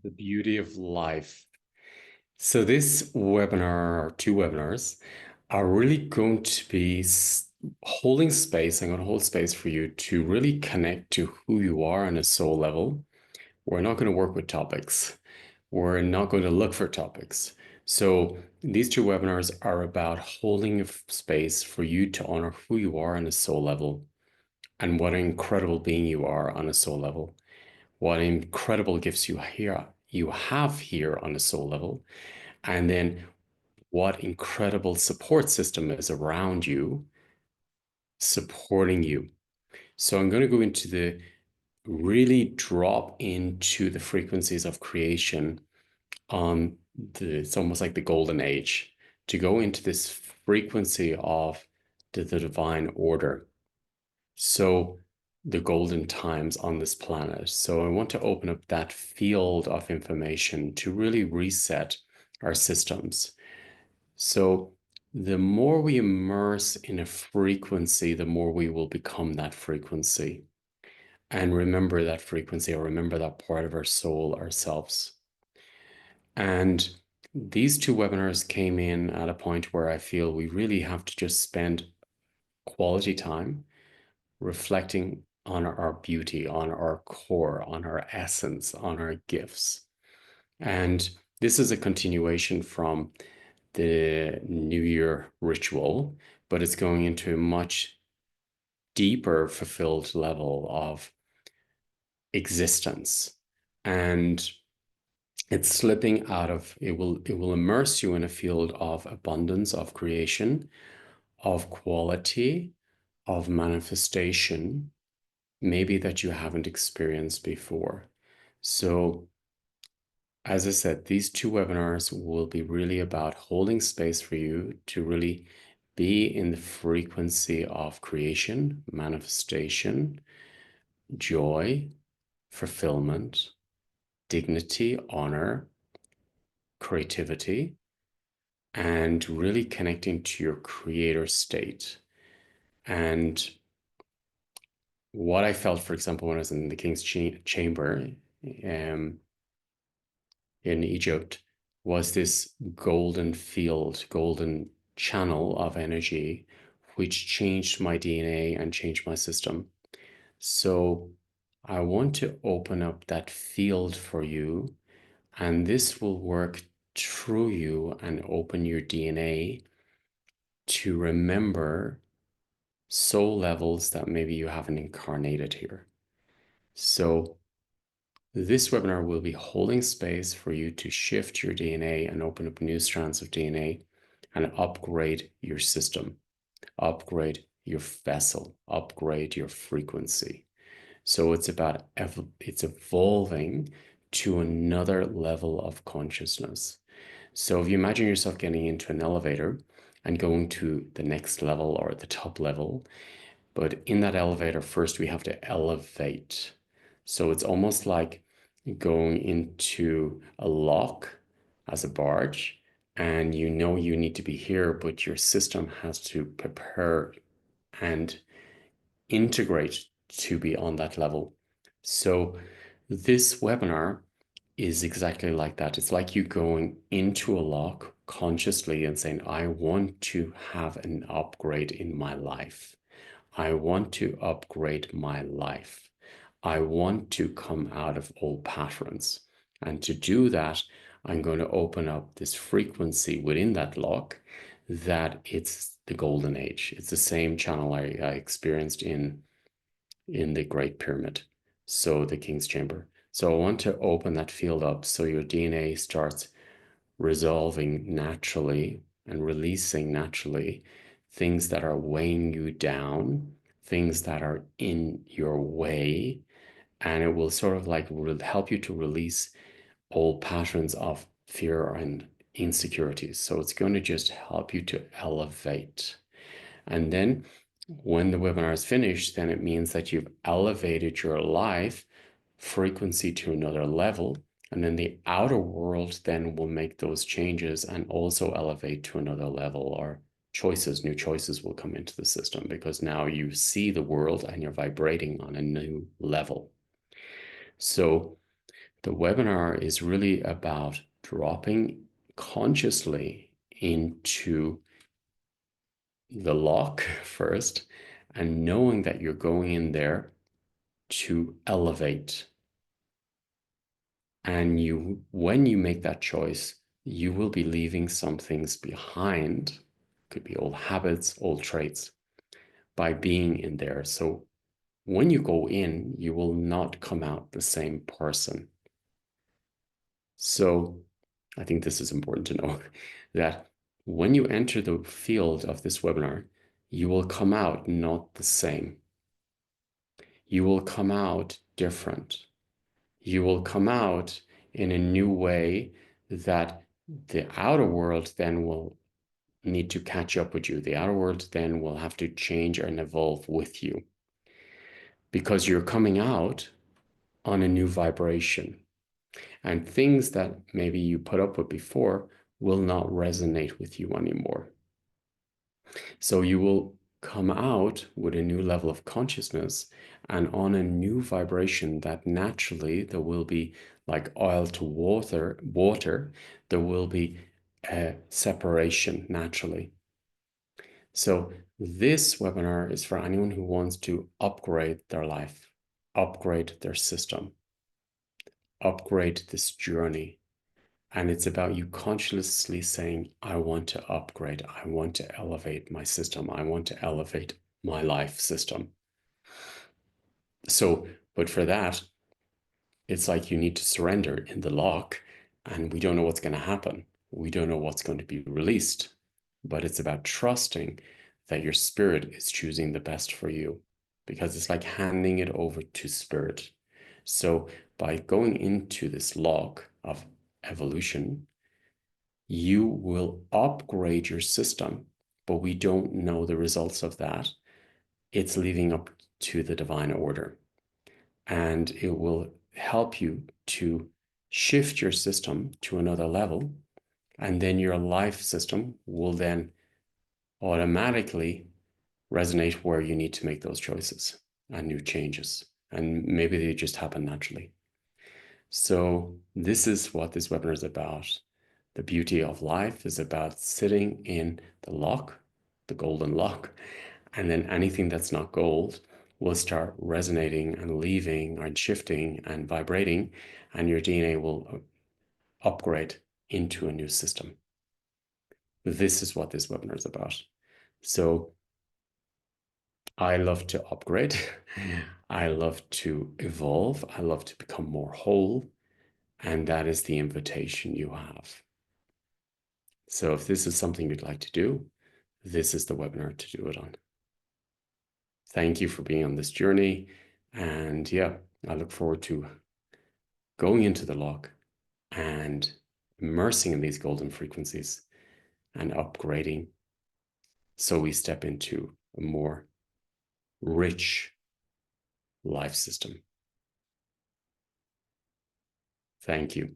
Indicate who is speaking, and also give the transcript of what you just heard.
Speaker 1: The beauty of life. So this webinar, or two webinars, are really going to be holding space. I'm going to hold space for you to really connect to who you are on a soul level. We're not going to work with topics. We're not going to look for topics. So these two webinars are about holding a space for you to honor who you are on a soul level and what an incredible being you are on a soul level. What incredible gifts you have here on a soul level, and then what incredible support system is around you supporting you. So I'm going to go into the really drop into the frequencies of creation on it's almost like the golden age, to go into this frequency of the divine order. So the golden times on this planet. So I want to open up that field of information to really reset our systems. So the more we immerse in a frequency, the more we will become that frequency and remember that frequency, or remember that part of our soul ourselves. And these two webinars came in at a point where I feel we really have to just spend quality time reflecting on our beauty, on our core, on our essence, on our gifts. And this is a continuation from the New Year ritual, but it's going into a much deeper, fulfilled level of existence. And it's slipping out of it will immerse you in a field of abundance, of creation, of quality, of manifestation, maybe that you haven't experienced before. So, as I said, these two webinars will be really about holding space for you to really be in the frequency of creation, manifestation, joy, fulfillment, dignity, honor, creativity, and really connecting to your creator state. And what I felt, for example, when I was in the King's Chamber, in Egypt, was this golden field, golden channel of energy, which changed my DNA and changed my system. So I want to open up that field for you, and this will work through you and open your DNA to remember soul levels that maybe you haven't incarnated here. So this webinar will be holding space for you to shift your DNA and open up new strands of DNA and upgrade your system, upgrade your vessel, upgrade your frequency. So it's about it's evolving to another level of consciousness. So if you imagine yourself getting into an elevator and going to the next level or the top level, but in that elevator, first we have to elevate. So it's almost like going into a lock as a barge, and you know you need to be here, but your system has to prepare and integrate to be on that level. So this webinar is exactly like that. It's like you going into a lock consciously and saying, I want to have an upgrade in my life. I want to upgrade my life. I want to come out of old patterns. And to do that, I'm going to open up this frequency within that lock that it's the golden age. It's the same channel I experienced in the Great Pyramid, so the King's Chamber. So I want to open that field up so your DNA starts resolving naturally and releasing naturally things that are weighing you down, things that are in your way, and it will sort of like help you to release old patterns of fear and insecurities. So it's going to just help you to elevate. And then when the webinar is finished, then it means that you've elevated your life frequency to another level. And then the outer world then will make those changes and also elevate to another level, or new choices will come into the system because now you see the world and you're vibrating on a new level. So The webinar is really about dropping consciously into the lock first and knowing that you're going in there to elevate. And when you make that choice, you will be leaving some things behind. Could be old habits, old traits, by being in there. So when you go in, you will not come out the same person. So I think this is important to know that when you enter the field of this webinar, you will come out not the same. You will come out different. You will come out in a new way that the outer world then will need to catch up with you. The outer world then will have to change and evolve with you because you're coming out on a new vibration. And things that maybe you put up with before will not resonate with you anymore. So you will come out with a new level of consciousness and on a new vibration that naturally there will be like oil to water, there will be a separation naturally. So this webinar is for anyone who wants to upgrade their life, upgrade their system, upgrade this journey. And it's about you consciously saying, I want to upgrade. I want to elevate my system. I want to elevate my life system. So, but for that, it's like you need to surrender in the lock, and we don't know what's going to happen. We don't know what's going to be released, but it's about trusting that your spirit is choosing the best for you, because it's like handing it over to spirit. So by going into this lock of evolution, you will upgrade your system, but we don't know the results of that. It's leaving up to the divine order, and it will help you to shift your system to another level. And then your life system will then automatically resonate where you need to make those choices and new changes. And maybe they just happen naturally. So this is what this webinar is about. The beauty of life is about sitting in the lock, the golden lock, and then anything that's not gold will start resonating and leaving and shifting and vibrating, and your DNA will upgrade into a new system. This is what this webinar is about. So I love to upgrade. I love to evolve. I love to become more whole. And that is the invitation you have. So if this is something you'd like to do, this is the webinar to do it on. Thank you for being on this journey. And yeah, I look forward to going into the lock and immersing in these golden frequencies and upgrading so we step into a more rich life system. Thank you.